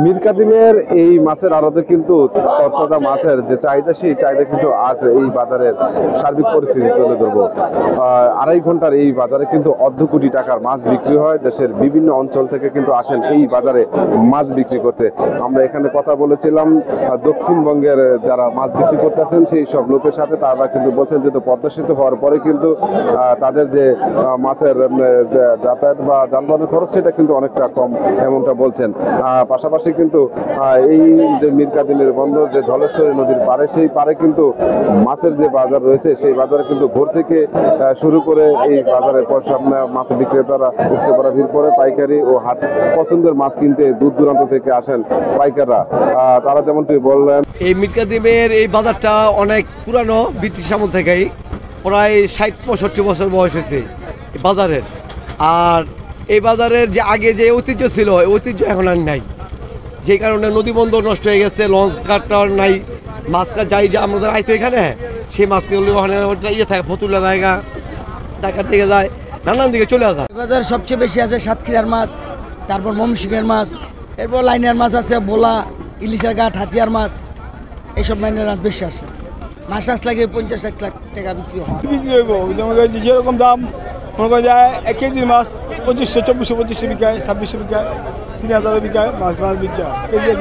মীর কাদিমের এই মাছের আড়তে কিন্তু তরতাজা মাছের যে চাহিদা, সেই চাহিদা কিন্তু আজ এই বাজারের সার্বিক পরিস্থিতি তুলে ধরবো। 2.5 ঘন্টার এই বাজারে কিন্তু অর্ধ কোটি টাকার মাছ বিক্রি হয়। দেশের বিভিন্ন অঞ্চল থেকে কিন্তু আসেন এই বাজারে মাছ বিক্রি করতে। আমরা এখানে কথা বলেছিলাম দক্ষিণবঙ্গের যারা মাছ বিক্রি করতেছেন সেই সব লোকের সাথে। তারা কিন্তু বলছেন যে পদ্মা সেতু হওয়ার পরে কিন্তু তাদের যে মাছের যাতায়াত বা যানবাহনের খরচ সেটা কিন্তু অনেকটা কম, এমনটা বলছেন। পাশাপাশি কিন্তু এই যে মীর কাদিমের বন্দর যে ধলেশ্বরী নদীর পাড়ে, সেই পাড়ে কিন্তু মাছের যে বাজার রয়েছে সেই বাজারে কিন্তু ভোর থেকে শুরু করে এই বাজারে মাছ বিক্রেতারা উপচে পড়া ভিড় করে। পাইকারি ও হাট পছন্দের মাছ কিনতে দূর দূরান্ত থেকে আসেন পাইকাররা। তারা যেমনটি বললেন, এই মীর কাদিমের এই বাজারটা অনেক পুরানো, ব্রিটিশ আমল থেকেই, প্রায় 60-65 বছর বয়স হয়েছে এই বাজারের। আর এই বাজারের যে আগে যে ঐতিহ্য ছিল, এই ঐতিহ্য এখন আর নাই, যে কারণে নদী বন্দর নষ্ট হয়ে গেছে, লঞ্চ ঘাটটা নাই, মাছ যাই যে আমাদের আইতো এখানে, সেই মাছগুলো ওখানে ইয়ে থাকে, ফতুল্লা জায়গা, ঢাকার দিকে যায়, নানান দিকে চলে যায়। বাজার সবচেয়ে বেশি আছে সাতক্ষীরার মাছ, তারপর ময়মনসিংহের মাছ, এরপর লাইনের মাছ আছে, বোলা, ইলিশের ঘাট, হাতিয়ার মাছ, এইসব লাইনের মাছ বেশি আসে। মাছ লাগে 50-1 লাখ টাকা বিক্রি হয়। বিক্রি হইব যেরকম দাম, মনে করা যায় 1 কেজির মাছ 2500-2400-2500 বিকায়, 2600 বিকায়, 3000 বিকায়। মাছ বিচা কেজি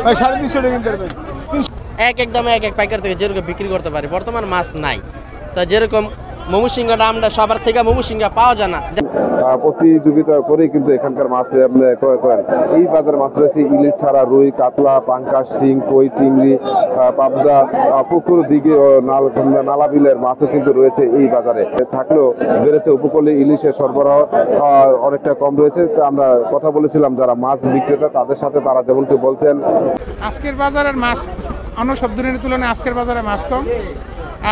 350 টাকা কিনতে পারবেন। এক দামে এক পাইকার থেকে যেরকম বিক্রি করতে পারি। বর্তমান মাছ নাই, তো যেরকম ময়মনসিংহটা আমরা সবার থেকে ময়মনসিংহ পাওয়া যায় না, প্রতিযোগিতা করে কিন্তু এখানকার মাছ ক্রয় করেন। এই বাজারে মাছ রয়েছে ইলিশ ছাড়া রুই, কাতলা, পাঙ্কাশ, শিং, কই, চিংড়ি, পাবদা, পুকুর দিকে ও নালা বিলের মাছও কিন্তু রয়েছে এই বাজারে। থাকলেও বেড়েছে উপকূলে ইলিশের সরবরাহ অনেকটা কম রয়েছে। তো আমরা কথা বলেছিলাম যারা মাছ বিক্রেতা তাদের সাথে, তারা যেমনটি বলছেন, আজকের বাজারের মাছ অন্য সব দিনের তুলনায় আজকের বাজারে মাছ কম।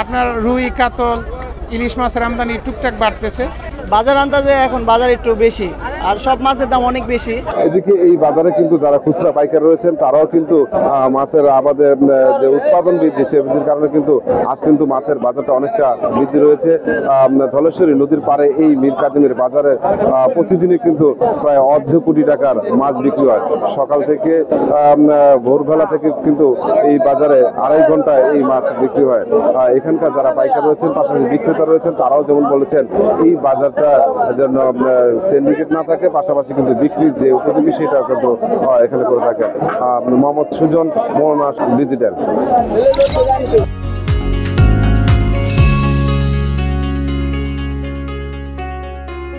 আপনার রুই, কাতল, ইলিশ মাছের আমদানি টুকটাক বাড়তেছে। বাজার আন্দাজে এখন বাজার একটু বেশি, আর সব মাছের দাম অনেক বেশি। এদিকে এই বাজারে কিন্তু যারা খুচরা পাইকার রয়েছেন তারাও কিন্তু মাছের আবাদের যে উৎপাদন বৃদ্ধি, সে বৃদ্ধির কারণে কিন্তু আজ কিন্তু মাছের বাজারটা অনেকটা বৃদ্ধি রয়েছে। ধলেশ্বরী নদীর পাড়ে এই মীর কাদিমের বাজারে প্রতিদিনই কিন্তু প্রায় অর্ধ কোটি টাকার মাছ বিক্রি হয়। সকাল থেকে ভোরবেলা থেকে কিন্তু এই বাজারে 2.5 ঘন্টায় এই মাছ বিক্রি হয়। এখানকার যারা পাইকার রয়েছেন, পাশাপাশি বিক্রেতা রয়েছেন, তারাও যেমন বলেছেন এই বাজারটা যেন সিন্ডিকেট না থাকে, পাশাপাশি কিন্তু বিক্রির যে উপযোগী সেটা কিন্তু এখানে করে থাকে। মোহাম্মদ সুজন, মোহনা ডিজিটাল।